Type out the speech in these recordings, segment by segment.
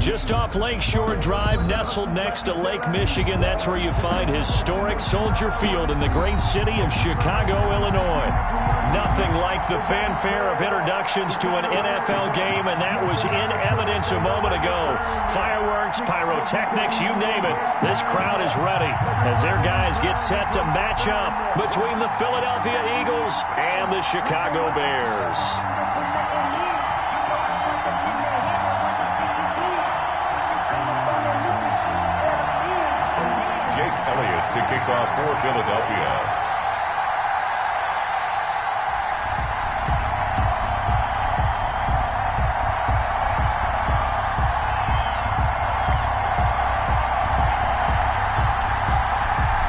Just off Lakeshore Drive, nestled next to Lake Michigan. That's where you find historic Soldier Field in the great city of Chicago, Illinois. Nothing like the fanfare of introductions to an NFL game, and that was in evidence a moment ago. Fireworks, pyrotechnics, you name it. This crowd is ready as their guys get set to match up between the Philadelphia Eagles and the Chicago Bears. To kick off for Philadelphia.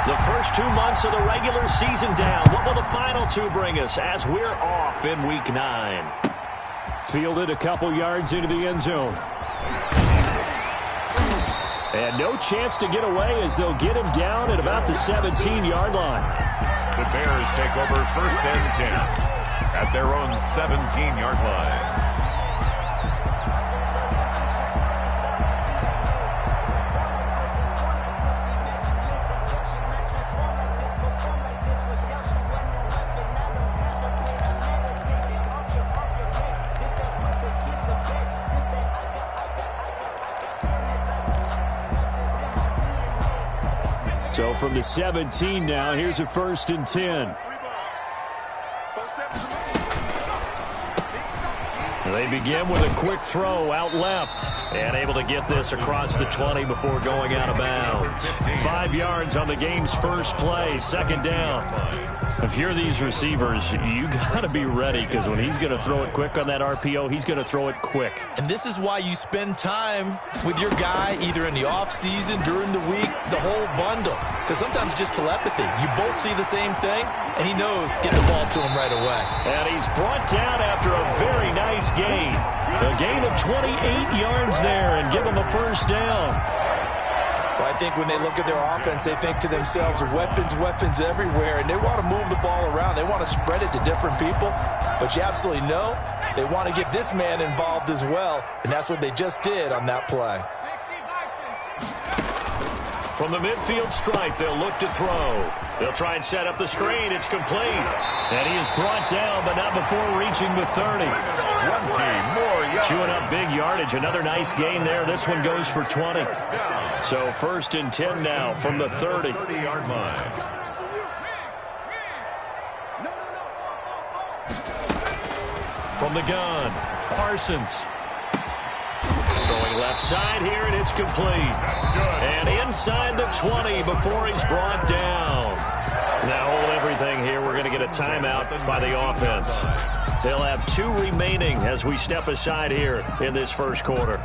The first 2 months of the regular season down. What will the final two bring us as we're off in Week 9? Fielded a couple yards into the end zone. And no chance to get away as they'll get him down at about the 17-yard line. The Bears take over 1st and 10 at their own 17-yard line. So from the 17 now, here's a 1st and 10. They begin with a quick throw out left and able to get this across the 20 before going out of bounds. 5 yards on the game's first play, 2nd down. If you're these receivers, you got to be ready because when he's going to throw it quick on that RPO, he's going to throw it quick. And this is why you spend time with your guy either in the offseason, during the week, the whole bundle. Because sometimes it's just telepathy. You both see the same thing, and he knows get the ball to him right away. And he's brought down after a very nice gain. A gain of 28 yards there and give him a 1st down. Well, I think when they look at their offense, they think to themselves, weapons, weapons everywhere, and they want to move the ball around. They want to spread it to different people, but you absolutely know they want to get this man involved as well, and that's what they just did on that play. From the midfield stripe, they'll look to throw. They'll try and set up the screen. It's complete. And he is brought down, but not before reaching the 30. 20 more yards. Chewing up big yardage. Another nice gain there. This one goes for 20. So 1st and 10 now from the 30. 30-yard line. From the gun, Parsons. Throwing left side here, and it's complete. And inside the 20 before he's brought down. Now hold everything here. We're going to get a timeout by the offense. They'll have 2 remaining as we step aside here in this first quarter.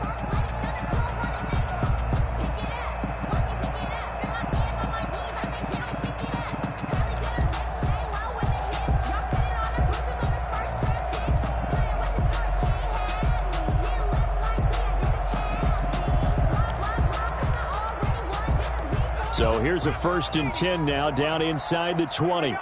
So here's a 1st and 10 now down inside the 20.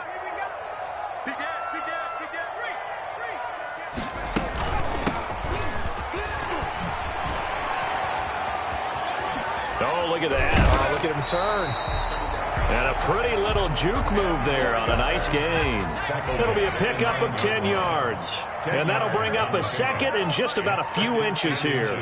Oh, look at that. Oh, look at him turn. And a pretty little juke move there on a nice gain. It'll be a pickup of 10 yards. And that'll bring up a 2nd and just about a few inches here.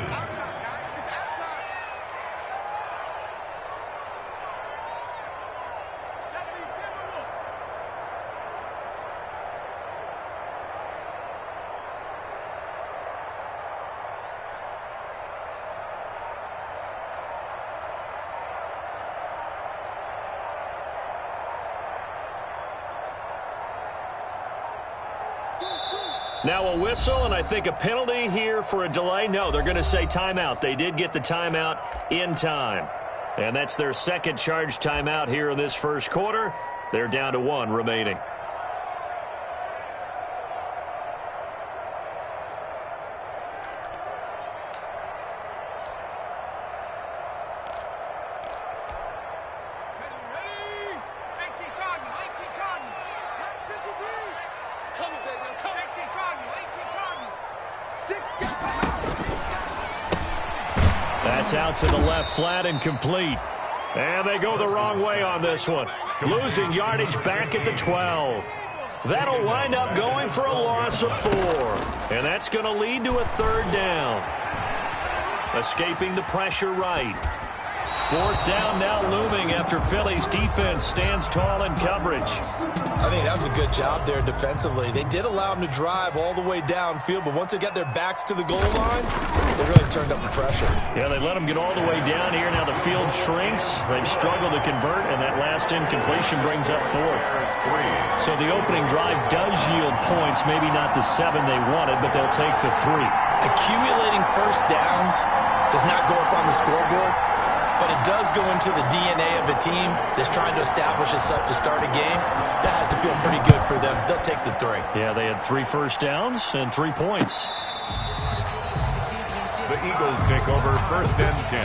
Now a whistle, and I think a penalty here for a delay. No, they're going to say timeout. They did get the timeout in time. And that's their 2nd charge timeout here in this first quarter. They're down to 1 remaining. That's out to the left, flat and complete. And they go the wrong way on this one. Losing yardage back at the 12. That'll wind up going for a loss of 4. And that's going to lead to a 3rd down. Escaping the pressure right. 4th down now looming after Philly's defense stands tall in coverage. I think that was a good job there defensively. They did allow them to drive all the way downfield, but once they got their backs to the goal line, they really turned up the pressure. Yeah, they let them get all the way down here. Now the field shrinks. They've struggled to convert, and that last incompletion brings up 4th. So the opening drive does yield points, maybe not the 7 they wanted, but they'll take the 3. Accumulating first downs does not go up on the scoreboard, but it does go into the DNA of a team that's trying to establish itself to start a game. That has to feel pretty good for them. They'll take the 3. Yeah, they had 3 first downs and 3 points. The Eagles take over 1st and 10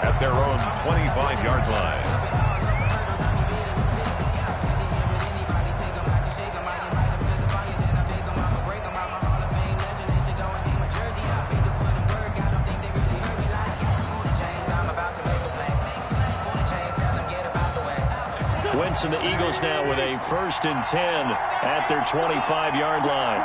at their own 25-yard line. And the Eagles now with a 1st and 10 at their 25-yard line.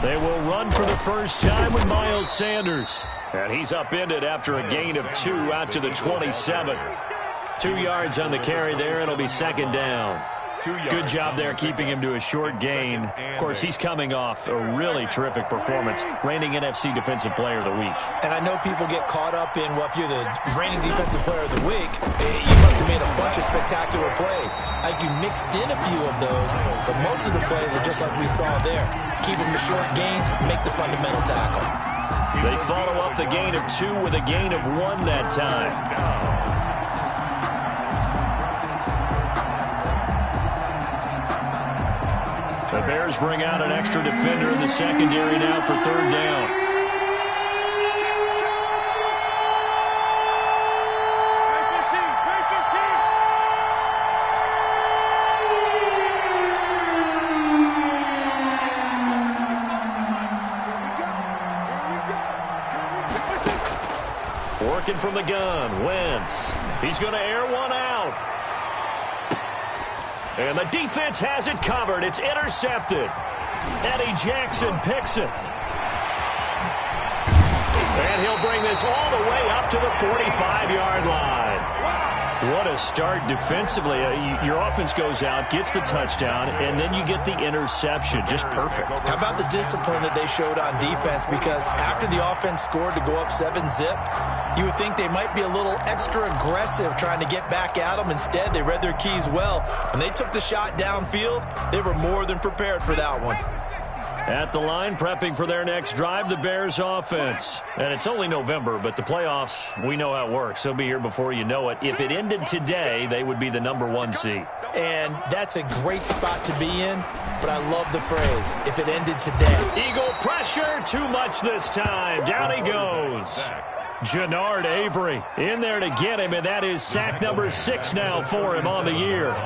They will run for the first time with Miles Sanders. And he's upended after a gain of 2 out to the 27. 2 yards on the carry there. It'll be 2nd down. Good job there keeping him to a short gain. Of course, he's coming off a really terrific performance, reigning NFC Defensive Player of the Week. And I know people get caught up in, well, if you're the reigning Defensive Player of the Week, you must have made a bunch of spectacular plays. Like you mixed in a few of those, but most of the plays are just like we saw there. Keep them to short gains, make the fundamental tackle. They follow up the gain of 2 with a gain of 1 that time. The Bears bring out an extra defender in the secondary now for 3rd down. Working from the gun, Wentz. He's going to air one out. And the defense has it covered. It's intercepted. Eddie Jackson picks it. And he'll bring this all the way up to the 45-yard line. What a start defensively. Your offense goes out, gets the touchdown, and then you get the interception. Just perfect. How about the discipline that they showed on defense? Because after the offense scored to go up 7-zip, you would think they might be a little extra aggressive trying to get back at them. Instead, they read their keys well. When they took the shot downfield, they were more than prepared for that one. At the line, prepping for their next drive, the Bears offense. And it's only November, but the playoffs, we know how it works. They'll be here before you know it. If it ended today, they would be the #1 seed. And that's a great spot to be in, but I love the phrase, if it ended today. Eagle pressure, too much this time. Down he goes. Jannard Avery in there to get him, and that is sack number 6 now for him on the year.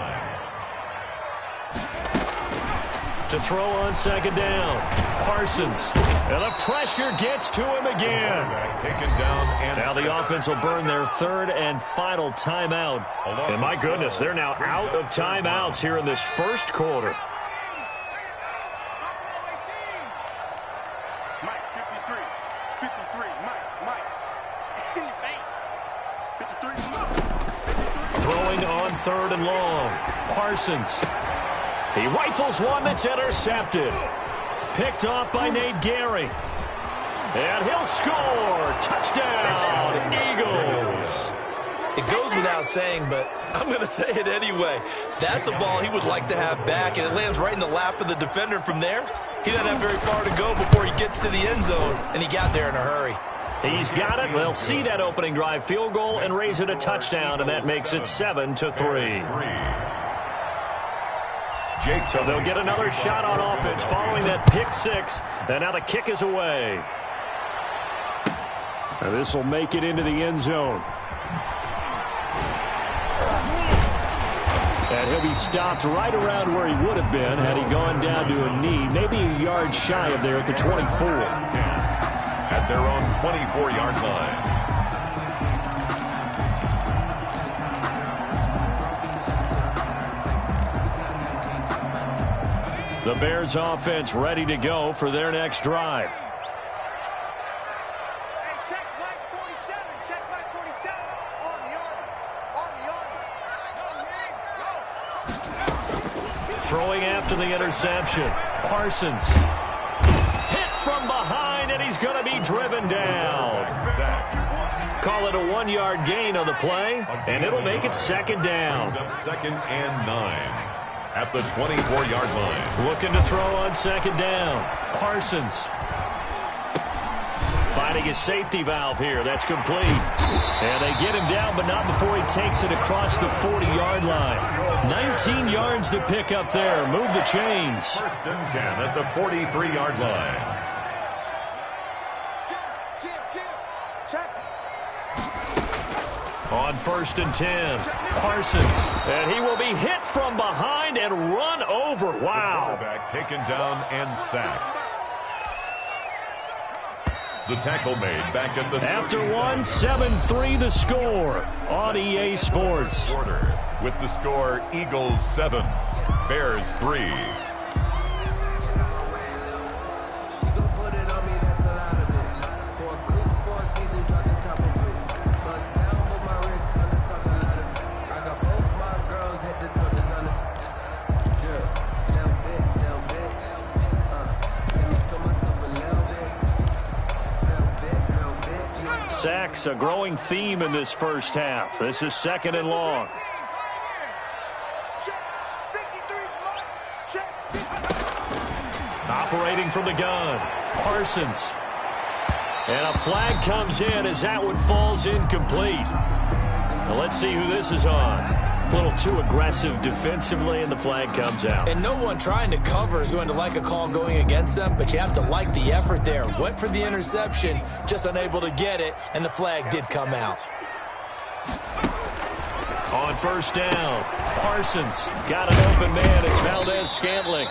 To throw on 2nd down, Parsons. And the pressure gets to him again. Taken down and now the offense will burn their 3rd and final timeout. And my goodness, they're now out of timeouts here in this first quarter. Mike, 53, Mike. 53. Throwing on 3rd and long, Parsons. He rifles one that's intercepted. Picked off by Nate Gary. And he'll score. Touchdown, Eagles. It goes without saying, but I'm going to say it anyway. That's a ball he would like to have back, and it lands right in the lap of the defender from there. He doesn't have very far to go before he gets to the end zone, and he got there in a hurry. He's got it. They'll see that opening drive field goal and raise it a touchdown, and that makes it 7-3. So they'll get another shot on offense following that pick 6. And now the kick is away. This will make it into the end zone. And he'll be stopped right around where he would have been had he gone down to a knee, maybe a yard shy of there at the 24. 10 at their own 24-yard line. The Bears offense ready to go for their next drive. Throwing after the interception. Parsons. Hit from behind, and he's going to be driven down. Call it a 1-yard gain on the play, and it'll make it second down. Second and 9 at the 24-yard line. Looking to throw on second down. Parsons. Finding his safety valve here. That's complete. And they get him down, but not before he takes it across the 40-yard line. 19 yards to pick up there. Move the chains. First and 10 at the 43-yard line. On first and 10, Parsons. And he will be hit from behind and run over. Wow. The quarterback taken down and sacked. The tackle made back at the after one, 7-3 the score on EA Sports. With the score, Eagles 7, Bears 3. Sacks, a growing theme in this first half. This is second and long. Operating from the gun, Parsons. And a flag comes in as that one falls incomplete. Now let's see who this is on. A little too aggressive defensively, and the flag comes out. And no one trying to cover is going to like a call going against them, but you have to like the effort there. Went for the interception, just unable to get it, and the flag did come out. On first down, Parsons got an open man. It's Valdez-Scantling.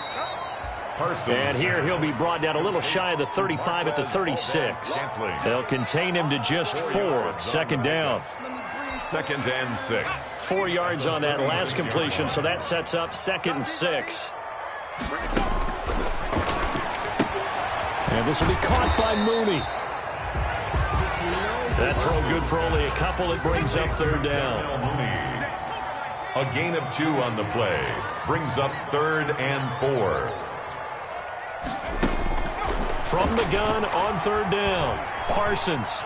And here he'll be brought down a little shy of the 35 at the 36. They'll contain him to just 4. Second down. Second and 6. 4 yards on that last completion, so that sets up second and 6. And this will be caught by Mooney. That throw good for only a couple. It brings up third down. A gain of 2 on the play. Brings up third and 4. From the gun on third down, Parsons.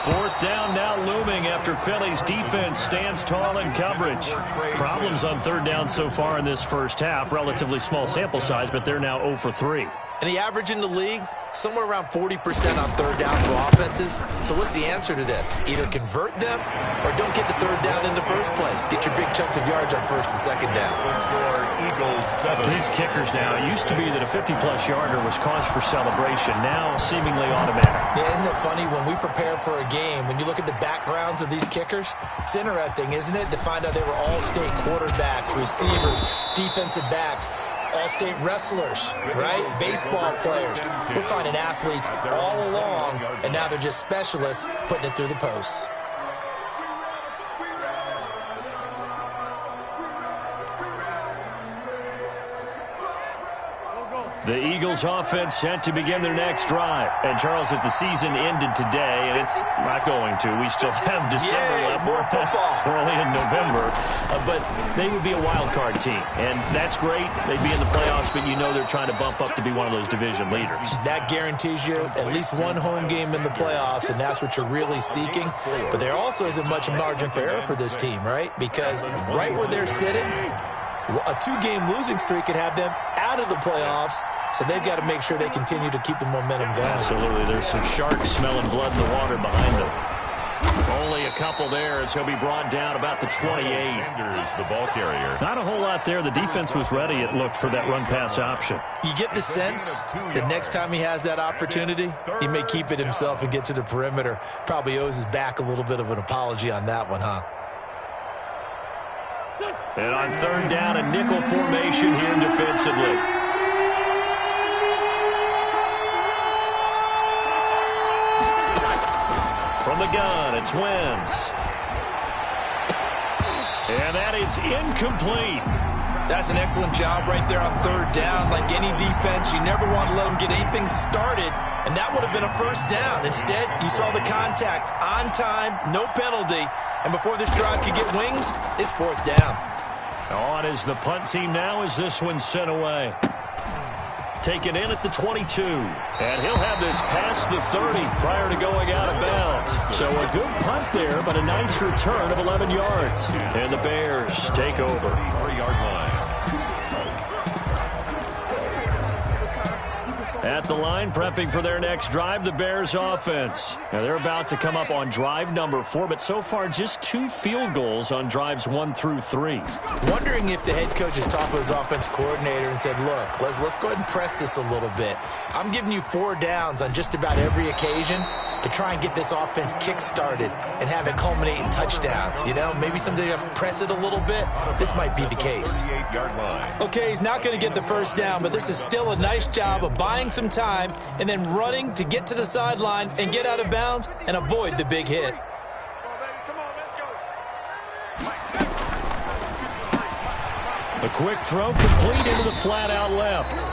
Fourth down now looming after Philly's defense stands tall in coverage. Problems on third down so far in this first half. Relatively small sample size, but they're now 0 for 3. And the average in the league, somewhere around 40% on third down for offenses. So what's the answer to this? Either convert them or don't get the third down in the first place. Get your big chunks of yards on first and second down. The score, Eagles 7. These kickers now, it used to be that a 50-plus yarder was cause for celebration. Now seemingly automatic. Yeah, isn't it funny when we prepare for a game, when you look at the backgrounds of these kickers, it's interesting, isn't it, to find out they were all-state quarterbacks, receivers, defensive backs, all-state wrestlers, right? Baseball players. We're finding athletes all along, and now they're just specialists putting it through the posts. The Eagles offense set to begin their next drive. And, Charles, if the season ended today, and it's not going to, we still have December left. More football. We're only in November. But they would be a wild card team. And that's great. They'd be in the playoffs, but you know they're trying to bump up to be one of those division leaders. That guarantees you at least one home game in the playoffs, and that's what you're really seeking. But there also isn't much margin for error for this team, right? Because right where they're sitting, a 2-game losing streak could have them out of the playoffs, so they've got to make sure they continue to keep the momentum going. Absolutely. There's some sharks smelling blood in the water behind them. Only a couple there as he'll be brought down about the 28. Sanders, the ball carrier. Not a whole lot there. The defense was ready, it looked, for that run-pass option. You get the sense that next time he has that opportunity, he may keep it himself and get to the perimeter. Probably owes his back a little bit of an apology on that one, huh? And on third down, a nickel formation here defensively. From the gun, it's Wentz. And that is incomplete. That's an excellent job right there on third down. Like any defense, you never want to let them get anything started, and that would have been a first down. Instead, you saw the contact on time, no penalty, and before this drive could get wings, it's fourth down. On is the punt team now as this one's sent away. Taken in at the 22. And he'll have this past the 30 prior to going out of bounds. So a good punt there, but a nice return of 11 yards. And the Bears take over. 3-yard line. At the line, prepping for their next drive, the Bears offense. Now they're about to come up on drive number 4, but so far just 2 field goals on drives 1 through 3. Wondering if the head coach has talked with his offense coordinator and said, look, let's go ahead and press this a little bit. I'm giving you 4 downs on just about every occasion to try and get this offense kick-started and have it culminate in touchdowns. You know, maybe someday to press it a little bit. This might be the case. 38-yard line. Okay, he's not going to get the first down, but this is still a nice job of buying some time and then running to get to the sideline and get out of bounds and avoid the big hit. A quick throw complete into the flat out left.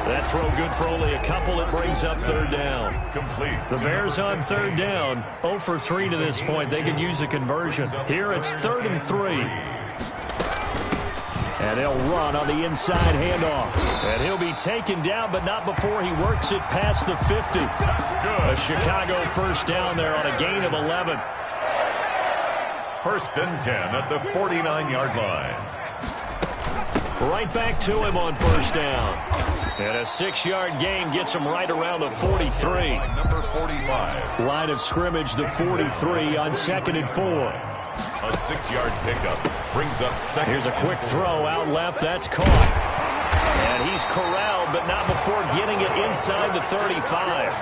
That throw good for only a couple. It brings up third down. Complete. The Bears on third down, 0 for 3 to this point. They could use a conversion. Here it's 3rd and 3. And they'll run on the inside handoff. And he'll be taken down, but not before he works it past the 50. A Chicago first down there on a gain of 11. 1st and 10 at the 49-yard line. Right back to him on first down. And a 6-yard gain gets him right around the 43. Number 45. Line of scrimmage, the 43 on 2nd and 4. A 6-yard pickup brings up second. Here's a quick throw out left. That's caught. And he's corralled, but not before getting it inside the 35.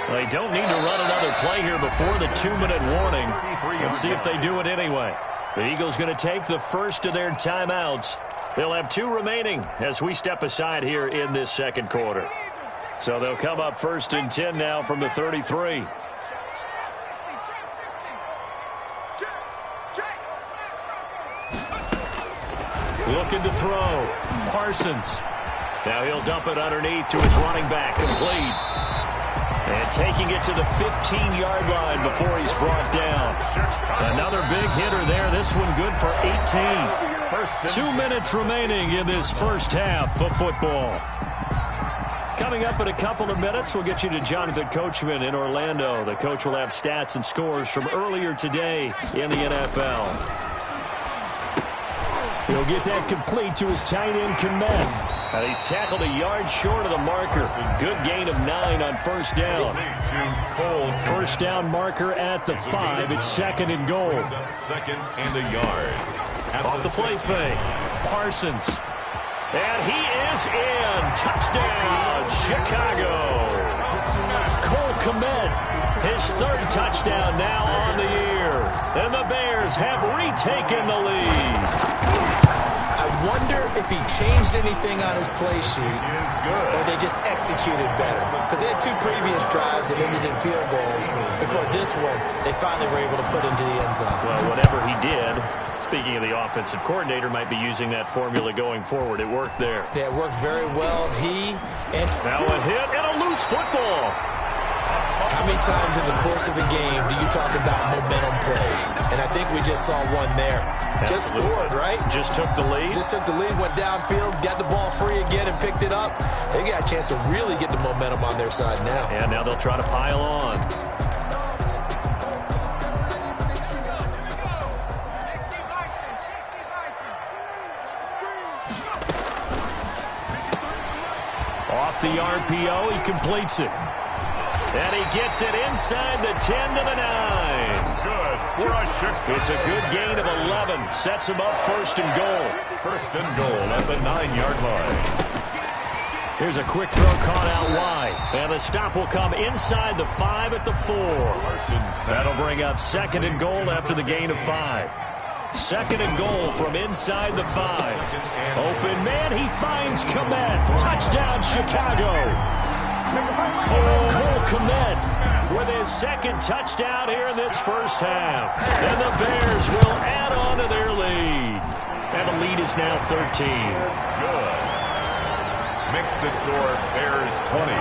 They don't need to run another play here before the 2-minute warning. Let's see if they do it anyway. The Eagles going to take the first of their timeouts. They'll have 2 remaining as we step aside here in this second quarter. So they'll come up 1st and 10 now from the 33. Looking to throw. Parsons. Now he'll dump it underneath to his running back. Complete. And taking it to the 15-yard line before he's brought down. Another big hitter there. This one good for 18. 2 minutes remaining in this first half of football. Coming up in a couple of minutes, we'll get you to Jonathan Coachman in Orlando. The coach will have stats and scores from earlier today in the NFL. He'll get that complete to his tight end, Komet. He's tackled a yard short of the marker. Good gain of 9 on first down. First down marker at the 5. It's 2nd and goal. 2nd and a yard. Off the play fake. Parsons. And he is in. Touchdown, Chicago. Cole Komet, his 3rd touchdown now on the year. And the Bears have retaken the lead. I wonder if he changed anything on his play sheet or they just executed better. Because they had 2 previous drives that ended in field goals. Before this one, they finally were able to put into the end zone. Well, whatever he did, speaking of the offensive coordinator, might be using that formula going forward. It worked there. Yeah, it worked very well. Now a hit and a loose football. How many times in the course of a game do you talk about momentum plays? And I think we just saw one there. Just scored, right? Just took the lead. Just took the lead, went downfield, got the ball free again and picked it up. They got a chance to really get the momentum on their side now. And now they'll try to pile on. Off the RPO, he completes it. And he gets it inside the 10 to the 9. Good for a Chicago. It's a good gain of 11. Sets him up first and goal. First and goal at the 9-yard line. Here's a quick throw caught out wide. And the stop will come inside the 5 at the 4. That'll bring up second and goal after the gain of 5. Second and goal from inside the 5. Open man, he finds Kmet. Touchdown, Chicago. Cole Kmet with his second touchdown here in this first half. And the Bears will add on to their lead. And the lead is now 13. Good. Makes the score Bears 20,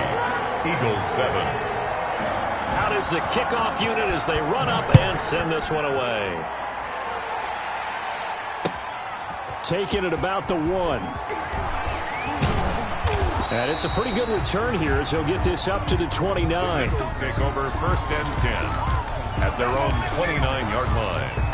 Eagles 7. Out is the kickoff unit as they run up and send this one away. Taking it about the 1. And it's a pretty good return here as he'll get this up to the 29. Eagles take over first and 10 at their own 29-yard line.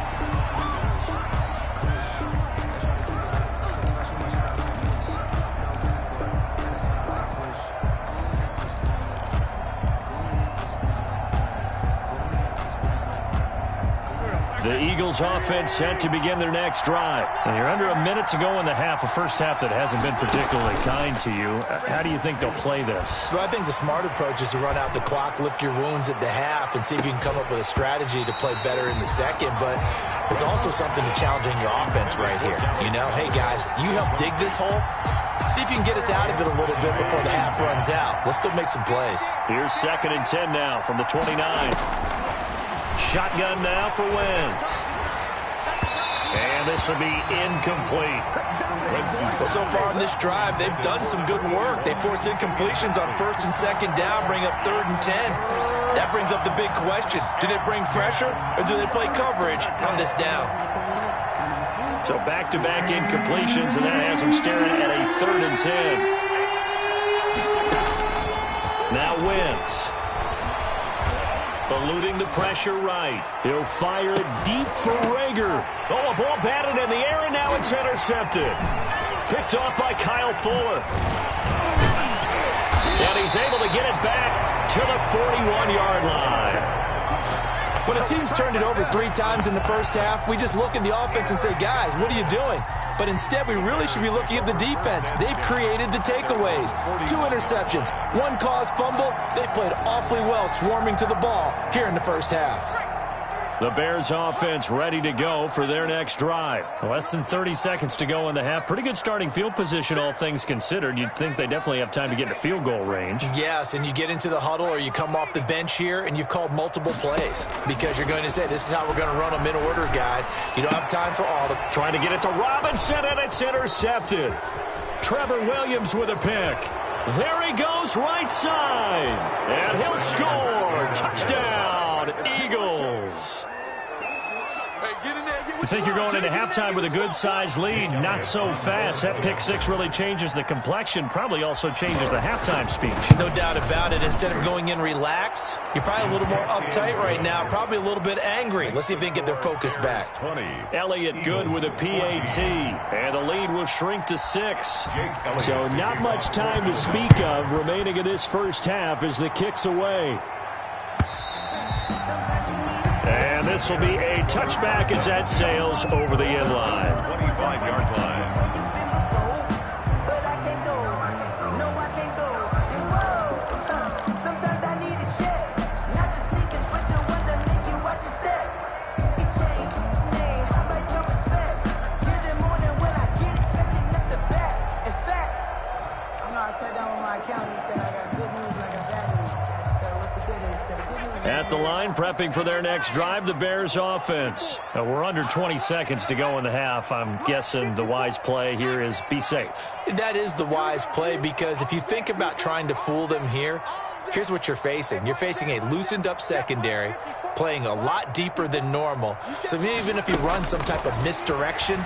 The Eagles offense set to begin their next drive. And you're under a minute to go in the half, a first half that hasn't been particularly kind to you. How do you think they'll play this? Well, I think the smart approach is to run out the clock, lick your wounds at the half, and see if you can come up with a strategy to play better in the second. But there's also something to challenging your offense right here. You know, hey, guys, you help dig this hole. See if you can get us out of it a little bit before the half runs out. Let's go make some plays. Here's second and 10 now from the 29. Shotgun now for Wentz. And this will be incomplete. Well, so far in this drive, they've done some good work. They force incompletions on first and second down, bring up third and 10. That brings up the big question. Do they bring pressure or do they play coverage on this down? So back-to-back incompletions, and that has them staring at a third and 10. Now Wentz. Eluding the pressure right. He'll fire it deep for Rager. Oh, a ball batted in the air, and now it's intercepted. Picked off by Kyle Fuller. And he's able to get it back to the 41-yard line. When a team's turned it over 3 times in the first half, we just look at the offense and say, guys, what are you doing? But instead, we really should be looking at the defense. They've created the takeaways. 2 interceptions, 1 caused fumble. They played awfully well swarming to the ball here in the first half. The Bears offense ready to go for their next drive. Less than 30 seconds to go in the half. Pretty good starting field position, all things considered. You'd think they definitely have time to get into field goal range. Yes, and you get into the huddle or you come off the bench here and you've called multiple plays because you're going to say, this is how we're going to run them in order, guys. You don't have time for all of them. Trying to get it to Robinson, and it's intercepted. Trevor Williams with a pick. There he goes, right side. And he'll score. Touchdown, Eagles. You think you're going into halftime with a good-sized lead. Not so fast. That pick six really changes the complexion. Probably also changes the halftime speech. No doubt about it. Instead of going in relaxed, you're probably a little more uptight right now. Probably a little bit angry. Let's see if they can get their focus back. 20. Elliott good with a PAT. And the lead will shrink to 6. So not much time to speak of remaining in this first half as the kick's away. And this will be a touchback as that sails over the end line. 25-yard line. At the line, prepping for their next drive, the Bears offense. Now, we're under 20 seconds to go in the half. I'm guessing the wise play here is be safe. That is the wise play because if you think about trying to fool them here, here's what you're facing. You're facing a loosened up secondary, playing a lot deeper than normal. So even if you run some type of misdirection,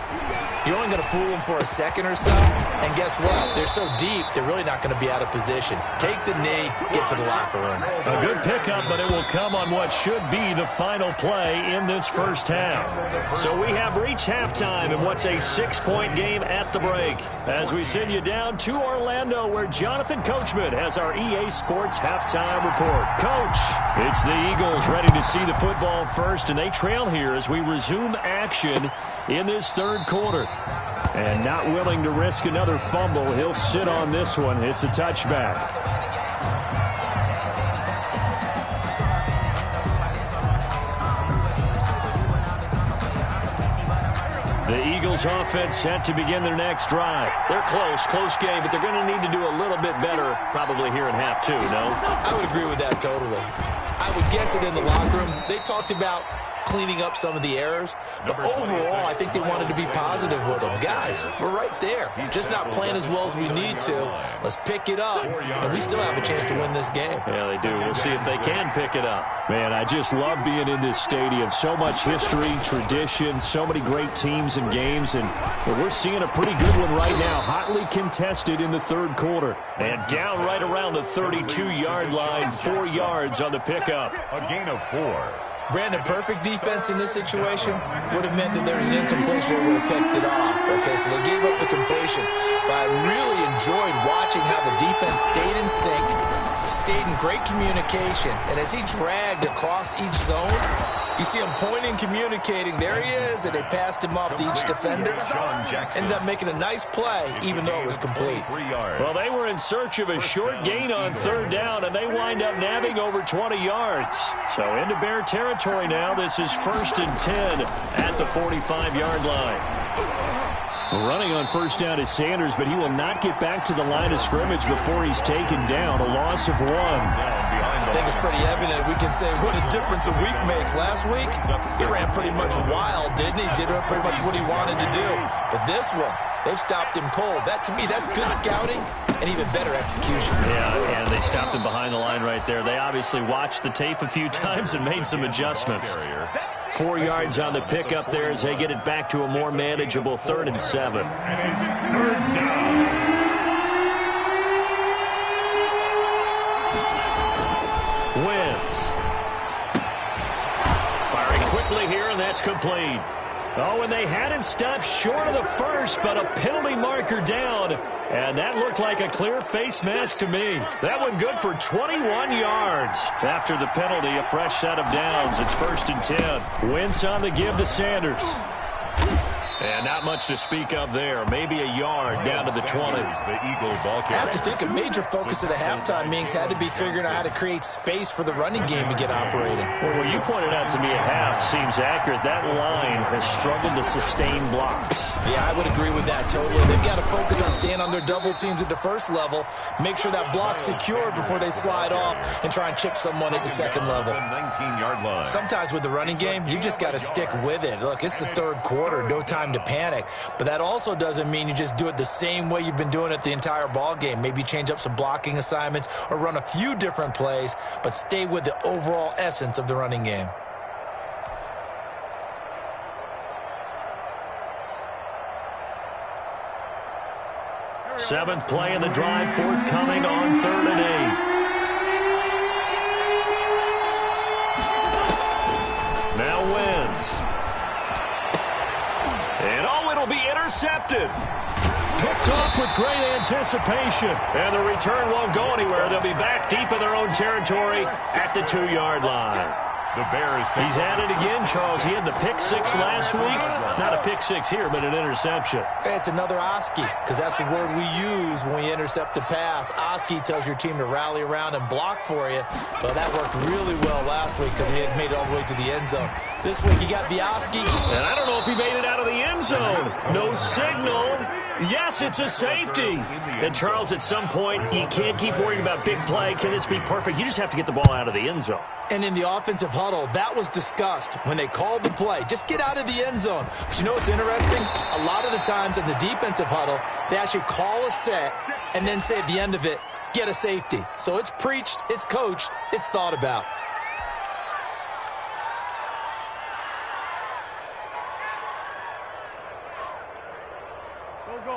you're only going to fool them for a second or so. And guess what? They're so deep, they're really not going to be out of position. Take the knee, get to the locker room. A good pickup, but it will come on what should be the final play in this first half. So we have reached halftime in what's a 6-point game at the break. As we send you down to Orlando, where Jonathan Coachman has our EA Sports halftime report. Coach, it's the Eagles ready to see the football first, and they trail here as we resume action in this third quarter. And not willing to risk another fumble, he'll sit on this one. It's a touchback. The Eagles offense set to begin their next drive. They're close game, but they're going to need to do a little bit better probably here in half two, no? I would agree with that totally. I would guess it in the locker room. They talked about cleaning up some of the errors, but overall I think they wanted to be positive with them. Guys, we're right there. Just not playing as well as we need to. Let's pick it up, and we still have a chance to win this game. Yeah, they do. We'll see if they can pick it up. Man, I just love being in this stadium. So much history, tradition, so many great teams and games, and we're seeing a pretty good one right now. Hotly contested in the third quarter. And down right around the 32-yard line, 4 yards on the pickup. A gain of 4. Brandon, perfect defense in this situation would have meant that there was an incompletion that would have picked it off. Okay, so they gave up the completion. But I really enjoyed watching how the defense stayed in sync, stayed in great communication. And as he dragged across each zone, you see him pointing, communicating. There he is, and they passed him off to each defender. Ended up making a nice play, even though it was complete. Well, they were in search of a short gain on third down, and they wind up nabbing over 20 yards. So into Bear territory now. This is 1st and 10 at the 45-yard line. Running on first down is Sanders, but he will not get back to the line of scrimmage before he's taken down. A loss of 1. I think it's pretty evident. We can say what a difference a week makes. Last week, he ran pretty much wild, didn't he? Did pretty much what he wanted to do. But this one, they've stopped him cold. That, to me, that's good scouting and even better execution. Yeah, and they stopped him behind the line right there. They obviously watched the tape a few times and made some adjustments. 4 yards on the pickup there as they get it back to a more manageable 3rd and 7. And it's 3rd down. Wentz. Firing quickly here, and that's complete. Oh, and they had him stopped short of the first, but a penalty marker down. And that looked like a clear face mask to me. That one good for 21 yards. After the penalty, a fresh set of downs. It's 1st and 10. Wentz on the give to Sanders. And not much to speak of there. Maybe a yard down to the 20. I have to think a major focus of the halftime meetings had to be figuring out how to create space for the running game to get operating. Well, what you pointed out to me at half seems accurate. That line has struggled to sustain blocks. Yeah, I would agree with that totally. They've got to focus on staying on their double teams at the first level, make sure that block's secured before they slide off and try and chip someone at the second level. 19-yard line. Sometimes with the running game, you just got to stick with it. Look, it's the third quarter, no time to panic. But that also doesn't mean you just do it the same way you've been doing it the entire ball game. Maybe change up some blocking assignments or run a few different plays, but stay with the overall essence of the running game. Seventh play in the drive, forthcoming on 3rd and 8. Now Wentz. And oh, it'll be intercepted. Picked off with great anticipation. And the return won't go anywhere. They'll be back deep in their own territory at the 2-yard line. The Bears. He's at it again, Charles. He had the pick 6 last week. Not a pick 6 here, but an interception. It's another Oski, because that's the word we use when we intercept a pass. Oski tells your team to rally around and block for you. But that worked really well last week because he had made it all the way to the end zone. This week he got the Oski. And I don't know if he made it out of the end zone. No signal. Yes, it's a safety. And, Charles, at some point, you can't keep worrying about big play. Can this be perfect? You just have to get the ball out of the end zone. And in the offensive huddle, that was discussed when they called the play. Just get out of the end zone. But you know what's interesting? A lot of the times in the defensive huddle, they actually call a set and then say at the end of it, get a safety. So it's preached, it's coached, it's thought about.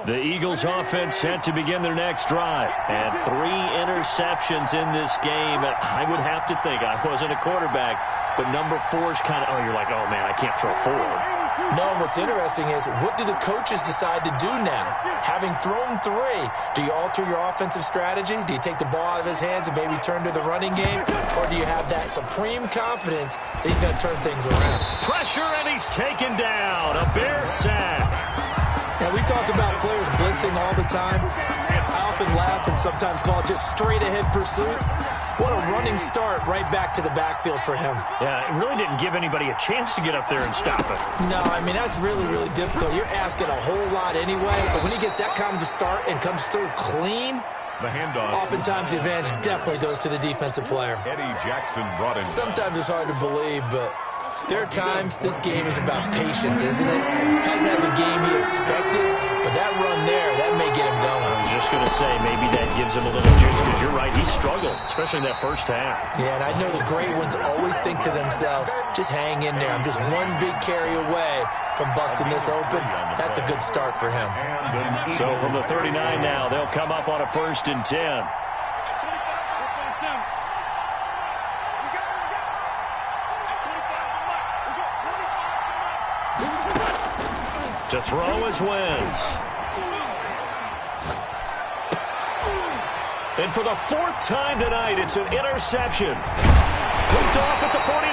The Eagles offense set to begin their next drive. And 3 interceptions in this game. I would have to think, I wasn't a quarterback, but number 4 is kind of, oh, you're like, oh, man, I can't throw 4. No, what's interesting is, what do the coaches decide to do now? Having thrown 3, do you alter your offensive strategy? Do you take the ball out of his hands and maybe turn to the running game? Or do you have that supreme confidence that he's going to turn things around? Pressure, and he's taken down. A Bear sack. Now, we talk about players blitzing all the time. I often laugh and sometimes call it just straight-ahead pursuit. What a running start right back to the backfield for him. Yeah, it really didn't give anybody a chance to get up there and stop it. No, I mean, that's really, really difficult. You're asking a whole lot anyway, but when he gets that kind of a start and comes through clean, the handoff. Oftentimes the advantage definitely goes to the defensive player. Eddie Jackson brought in. Sometimes it's hard to believe, but there are times this game is about patience, isn't it? Hasn't had the game he expected, but that run there, that may get him going. I was just going to say, maybe that gives him a little juice, because you're right, he struggled, especially in that first half. Yeah, and I know the great ones always think to themselves, just hang in there. I'm just one big carry away from busting this open. That's a good start for him. So from the 39 now, they'll come up on a 1st and 10. To throw is Wentz. And for the 4th time tonight, it's an interception. Picked off at the 49.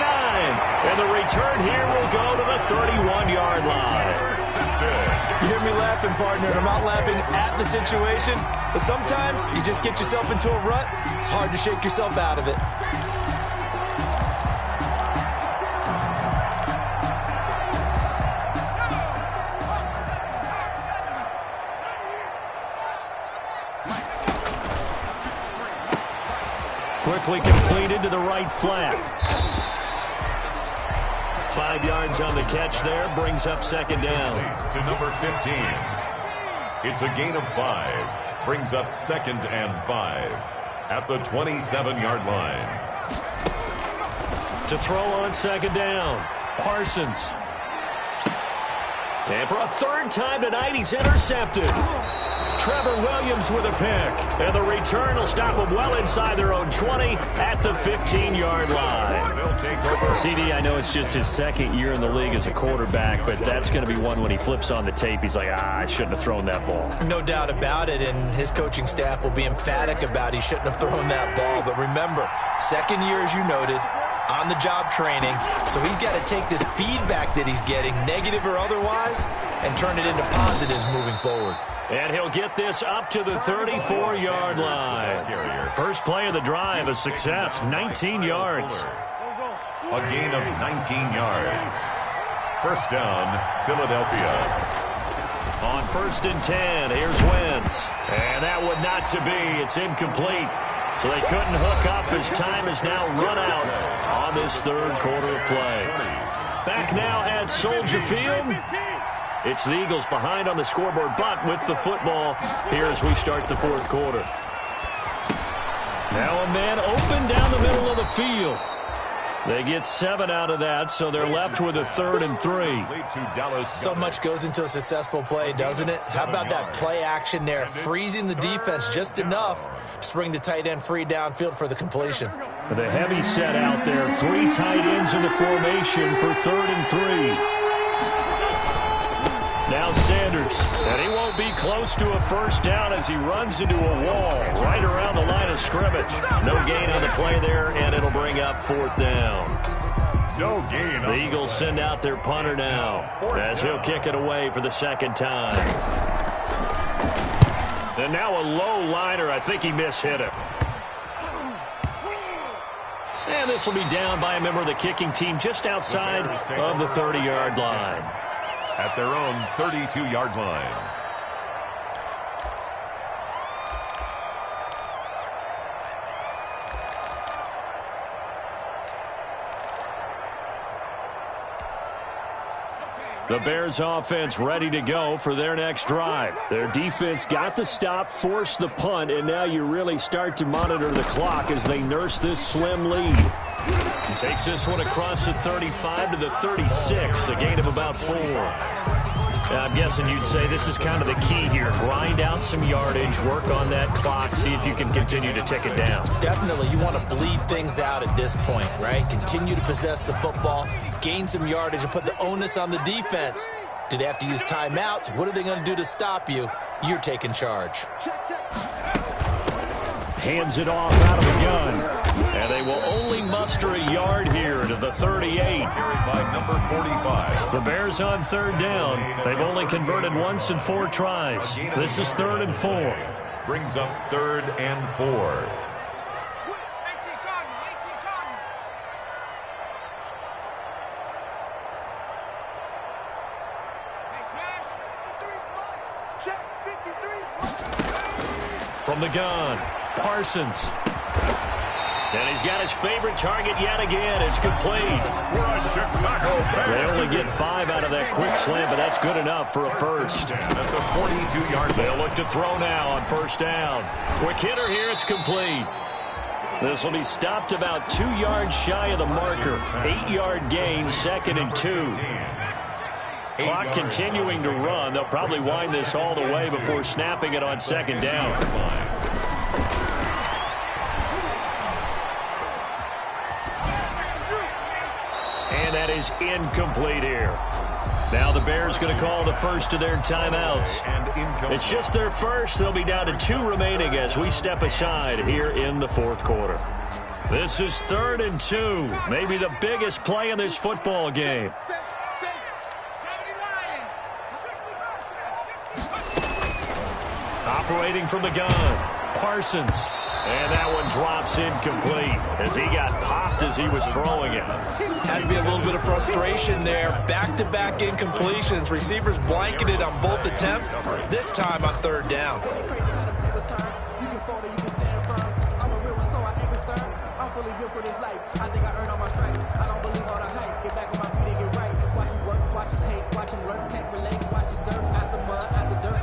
And the return here will go to the 31-yard line. You hear me laughing, partner, and I'm not laughing at the situation. But sometimes you just get yourself into a rut. It's hard to shake yourself out of it. Quickly completed to the right flat. 5 yards on the catch there, brings up 2nd down. To number 15. It's a gain of 5. Brings up 2nd and 5 at the 27-yard line. To throw on 2nd down, Parsons. And for a 3rd time tonight, he's intercepted. Trevor Williams with a pick. And the return will stop them well inside their own 20 at the 15-yard line. CD, I know it's just his 2nd year in the league as a quarterback, but that's going to be one when he flips on the tape. He's like, I shouldn't have thrown that ball. No doubt about it, and his coaching staff will be emphatic about he shouldn't have thrown that ball. But remember, 2nd year, as you noted, on-the-job training. So he's got to take this feedback that he's getting, negative or otherwise, and turn it into positives moving forward. And he'll get this up to the 34-yard line. First play of the drive, a success, 19 yards. A gain of 19 yards. First down, Philadelphia. On 1st and 10, here's Wentz. And that would not to be. It's incomplete. So they couldn't hook up as time is now run out on this 3rd quarter of play. Back now at Soldier Field. It's the Eagles behind on the scoreboard, but with the football here as we start the 4th quarter. Now a man open down the middle of the field. They get 7 out of that, so they're left with a 3rd and 3. So much goes into a successful play, doesn't it? How about that play action there, freezing the defense just enough to bring the tight end free downfield for the completion. The heavy set out there, 3 tight ends in the formation for 3rd and 3. Now Sanders, and he won't be close to a 1st down as he runs into a wall right around the line of scrimmage. No gain on the play there, and it'll bring up 4th down. No gain. The Eagles send out their punter now as he'll kick it away for the 2nd time. And now a low liner. I think he mishit it. And this will be down by a member of the kicking team just outside of the 30-yard line. At their own 32-yard line. The Bears offense ready to go for their next drive. Their defense got the stop, forced the punt, and now you really start to monitor the clock as they nurse this slim lead. Takes this one across the 35 to the 36, a gain of about 4. I'm guessing you'd say this is kind of the key here. Grind out some yardage, work on that clock, see if you can continue to tick it down. Definitely. You want to bleed things out at this point, right? Continue to possess the football, gain some yardage, and put the onus on the defense. Do they have to use timeouts? What are they going to do to stop you? You're taking charge. Hands it off out of the gun. And they will only muster a yard here to the 38. Carried by number 45. The Bears on third down. They've only converted once in 4 tries. This is 3rd and 4. Brings up 3rd and 4. From the gun, Parsons. And he's got his favorite target yet again. It's complete. They only get 5 out of that quick slant, but that's good enough for a first. That's a 42-yard. They'll look to throw now on first down. Quick hitter here. It's complete. This will be stopped about 2 yards shy of the marker. 8-yard gain, 2nd and 2. Clock continuing to run. They'll probably wind this all the way before snapping it on 2nd down. And that is incomplete here. Now the Bears going to call the first of their timeouts. It's just their first. They'll be down to 2 remaining as we step aside here in the 4th quarter. This is 3rd and 2. Maybe the biggest play in this football game. Operating from the gun, Parsons. And that one drops incomplete as he got popped as he was throwing it. Has to be a little bit of frustration there. Back-to-back incompletions. Receivers blanketed on both attempts, this time on 3rd down.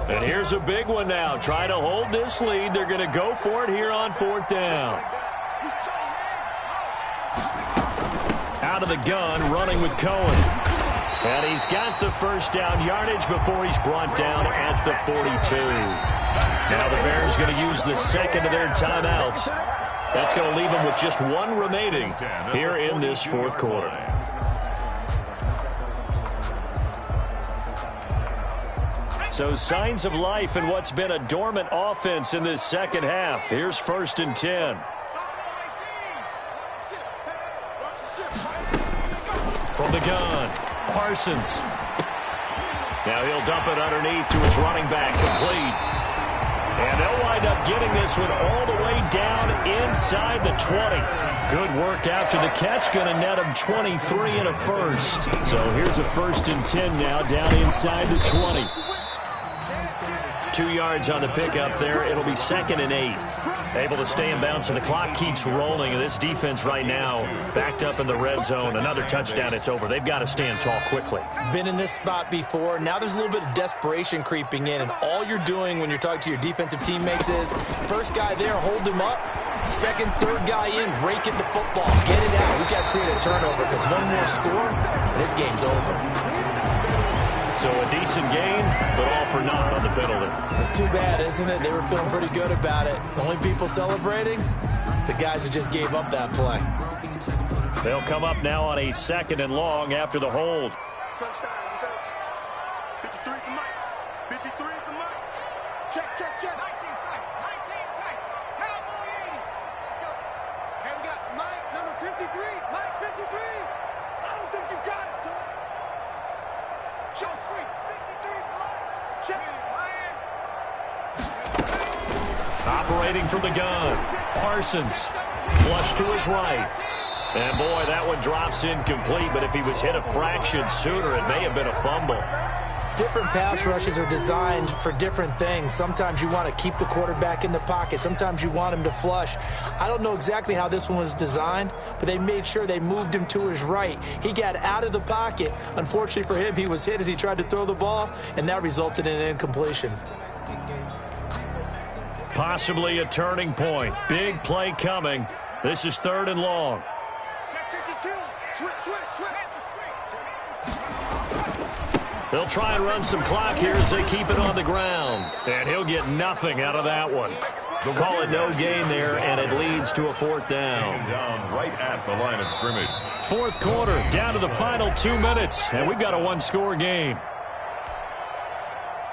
And here's a big one now. Trying to hold this lead. They're going to go for it here on 4th down. Out of the gun, running with Cohen. And he's got the first down yardage before he's brought down at the 42. Now the Bears going to use the 2nd of their timeouts. That's going to leave them with just 1 remaining here in this 4th quarter. So signs of life in what's been a dormant offense in this 2nd half. Here's 1st and 10. From the gun, Parsons. Now he'll dump it underneath to his running back, complete. And they'll wind up getting this one all the way down inside the 20. Good work after the catch. Going to net him 23 and a first. So here's a 1st and 10 now down inside the 20. 2 yards on the pickup there. It'll be 2nd and 8. Able to stay in bounds, and the clock keeps rolling. This defense right now backed up in the red zone. Another touchdown, it's over. They've got to stand tall quickly. Been in this spot before. Now there's a little bit of desperation creeping in, and all you're doing when you're talking to your defensive teammates is first guy there, hold him up. 2nd, 3rd guy in, rake at the football. Get it out. We've got to create a turnover because one more score, and this game's over. So a decent game, but all for naught on the penalty. It's too bad, isn't it? They were feeling pretty good about it. The only people celebrating, the guys that just gave up that play. They'll come up now on a 2nd and long after the hold. Touchdown, defense. 53 at the mic. 53 at the mic. Check, check, check. 19 tight. 19 tight. Cowboy. Let's go. And we got Mike, number 53. Mike, 53. I don't think you got it, son. Check. 53 is Mike. Check. Operating from the gun, Parsons. Flush to his right. And, boy, that one drops incomplete, but if he was hit a fraction sooner, it may have been a fumble. Different pass rushes are designed for different things. Sometimes you want to keep the quarterback in the pocket. Sometimes you want him to flush. I don't know exactly how this one was designed, but they made sure they moved him to his right. He got out of the pocket. Unfortunately for him, he was hit as he tried to throw the ball, and that resulted in an incompletion. Possibly a turning point. Big play coming. This is 3rd and long. They'll try and run some clock here as they keep it on the ground. And he'll get nothing out of that one. They'll call it no gain there, and it leads to a fourth down. Down right at the line of scrimmage. Fourth quarter, down to the final 2 minutes, and we've got a one-score game.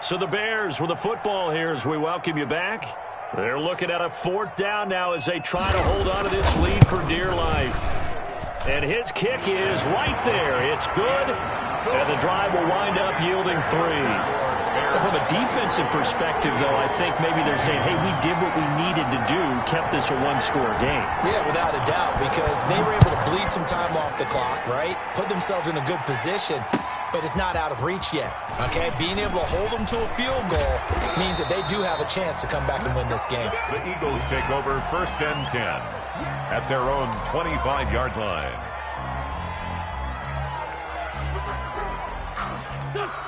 So the Bears with the football here as we welcome you back. They're looking at a fourth down now as they try to hold on to this lead for dear life. And his kick is right there. It's good, and the drive will wind up yielding 3. From a defensive perspective, though, I think maybe they're saying, hey, we did what we needed to do, kept this a one-score game. Yeah, without a doubt, because they were able to bleed some time off the clock, right? Put themselves in a good position, but it's not out of reach yet, okay? Being able to hold them to a field goal means that they do have a chance to come back and win this game. The Eagles take over 1st and 10 at their own 25-yard line.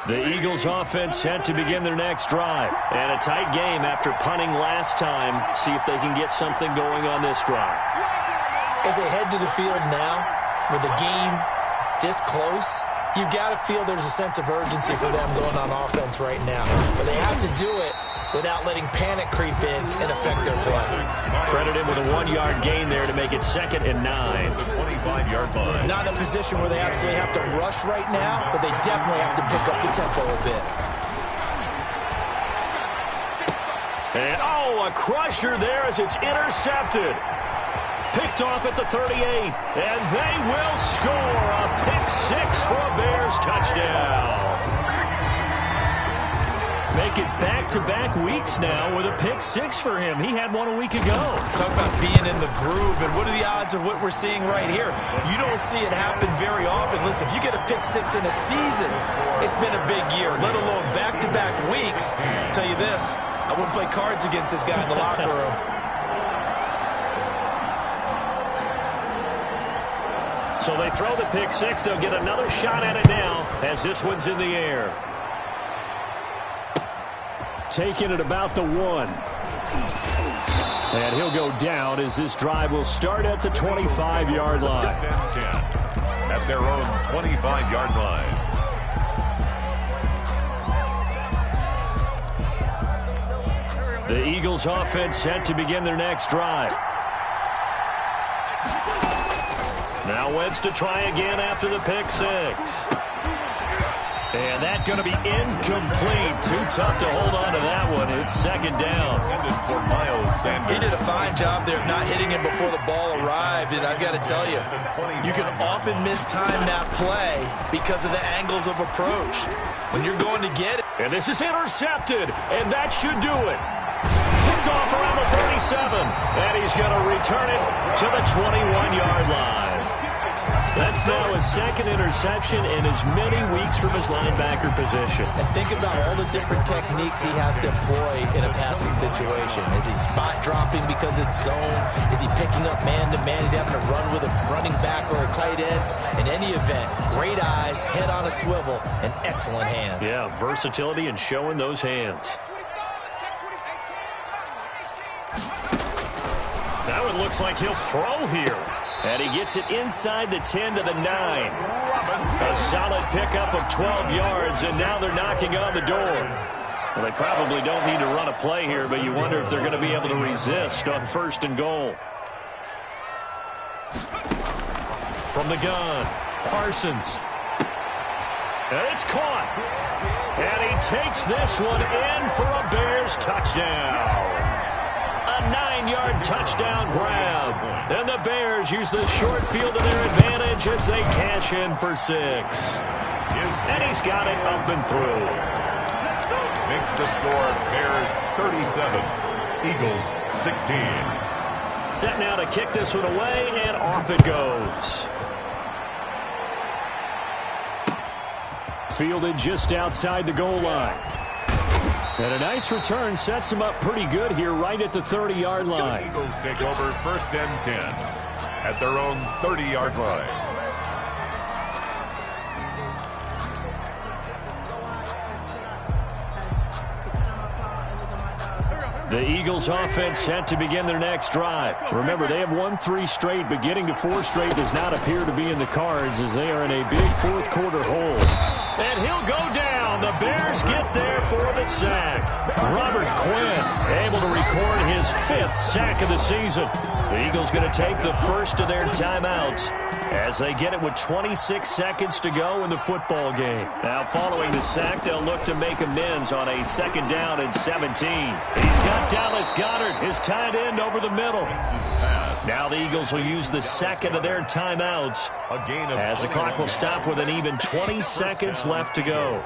The Eagles offense set to begin their next drive. And a tight game after punting last time. See if they can get something going on this drive. As they head to the field now, with the game this close, you've got to feel there's a sense of urgency for them going on offense right now. But they have to do it without letting panic creep in and affect their play. Credit him with a 1-yard gain there to make it 2nd and 9. The 25-yard line. Not in a position where they absolutely have to rush right now, but they definitely have to pick up the tempo a bit. And, a crusher there as it's intercepted. Picked off at the 38, and they will score a pick-6 for a Bears touchdown. Make it back-to-back weeks now with a pick-6 for him. He had one a week ago. Talk about being in the groove, and what are the odds of what we're seeing right here? You don't see it happen very often. Listen, if you get a pick-6 in a season, it's been a big year, let alone back-to-back weeks. I'll tell you this, I wouldn't play cards against this guy in the locker room. So they throw the pick-6. They'll get another shot at it now as this one's in the air. Taking it about the 1. And he'll go down as this drive will start at the 25-yard line. At their own 25-yard line. The Eagles offense set to begin their next drive. Now Wentz to try again after the pick-6. And that's going to be incomplete. Too tough to hold on to that one. It's 2nd down. He did a fine job there of not hitting him before the ball arrived. And I've got to tell you, you can often mistime that play because of the angles of approach. When you're going to get it. And this is intercepted. And that should do it. Picked off around the 37. And he's going to return it to the 21-yard line. That's now his 2nd interception in as many weeks from his linebacker position. And think about all the different techniques he has to employ in a passing situation. Is he spot dropping because it's zone? Is he picking up man-to-man? Is he having to run with a running back or a tight end? In any event, great eyes, head on a swivel, and excellent hands. Yeah, versatility and showing those hands. That one looks like he'll throw here. And he gets it inside the 10 to the 9. A solid pickup of 12 yards, and now they're knocking on the door. Well, they probably don't need to run a play here, but you wonder if they're going to be able to resist on 1st and goal. From the gun, Parsons. And it's caught. And he takes this one in for a Bears touchdown. A 9-yard touchdown grab. And the Bears use the short field to their advantage as they cash in for 6. And he's got it up and through. Makes the score Bears 37, Eagles 16. Set now to kick this one away, and off it goes. Fielded just outside the goal line. And a nice return sets him up pretty good here right at the 30-yard line. The Eagles take over 1st and 10 at their own 30-yard line. The Eagles offense set to begin their next drive. Remember, they have won 3 straight, but getting to 4 straight does not appear to be in the cards as they are in a big fourth quarter hole. And he'll go down. And the Bears get there for the sack. Robert Quinn able to record his 5th sack of the season. The Eagles going to take the first of their timeouts as they get it with 26 seconds to go in the football game. Now, following the sack, they'll look to make amends on a 2nd down and 17. He's got Dallas Goedert, his tight end, over the middle. Now the Eagles will use the 2nd of their timeouts as the clock will stop with an even 20 seconds left to go.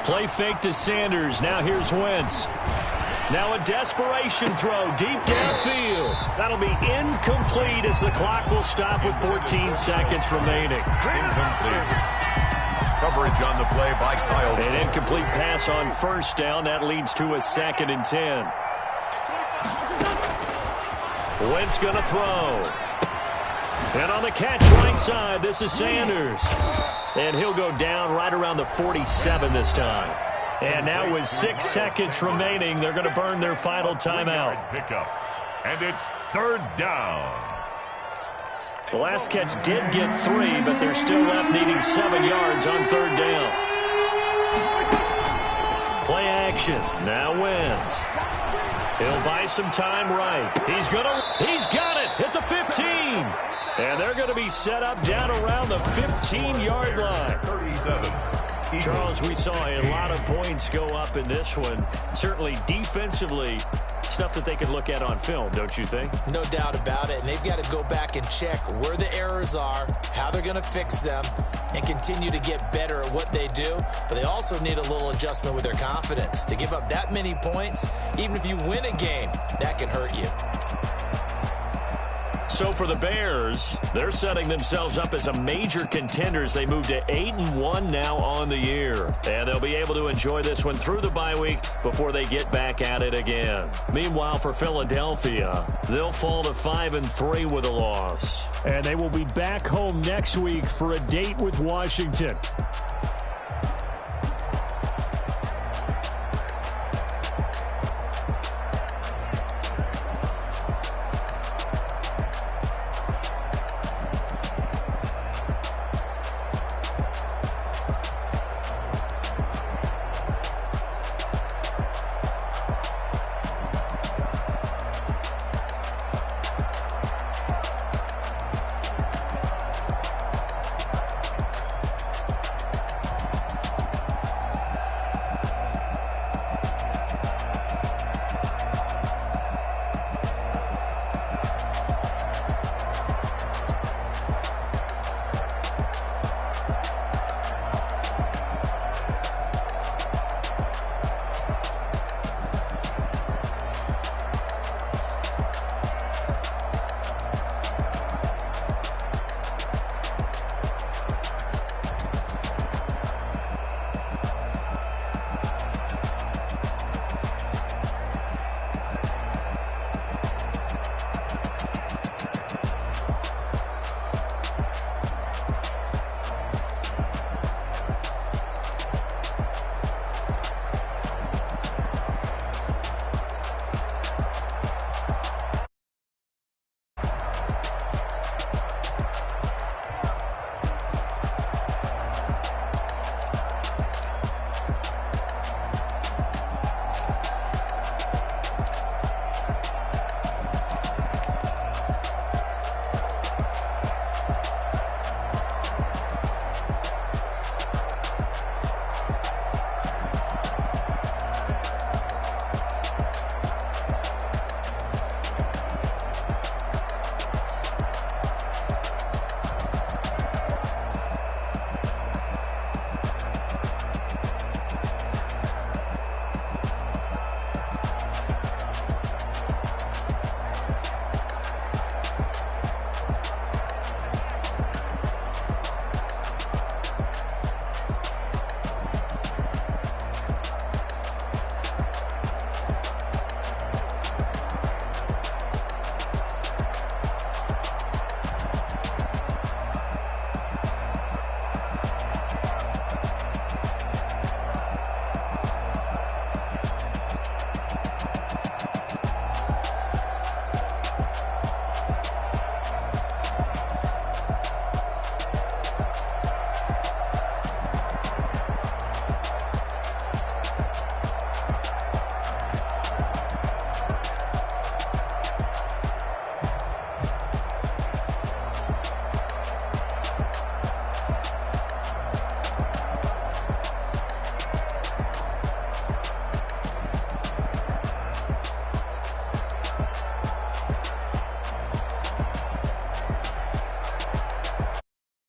Play fake to Sanders. Now here's Wentz. Now a desperation throw deep downfield. That'll be incomplete as the clock will stop with 14 seconds remaining. Incomplete. Coverage on the play by Kyle. An incomplete pass on 1st down. That leads to a 2nd and 10. Wentz going to throw. And on the catch right side, this is Sanders. And he'll go down right around the 47 this time. And now with 6 seconds remaining, they're going to burn their final timeout. Pickup. And it's 3rd down. The last catch did get 3, but they're still left needing 7 yards on 3rd down. Play action. Now Wentz. He'll buy some time right. He's got it at the 15. And they're going to be set up down around the 15-yard line. 37. Charles, we saw a lot of points go up in this one. Certainly defensively, stuff that they could look at on film, don't you think? No doubt about it. And they've got to go back and check where the errors are, how they're going to fix them, and continue to get better at what they do. But they also need a little adjustment with their confidence. To give up that many points, even if you win a game, that can hurt you. So for the Bears, they're setting themselves up as a major contender as they move to 8-1 now on the year. And they'll be able to enjoy this one through the bye week before they get back at it again. Meanwhile, for Philadelphia, they'll fall to 5-3 with a loss. And they will be back home next week for a date with Washington.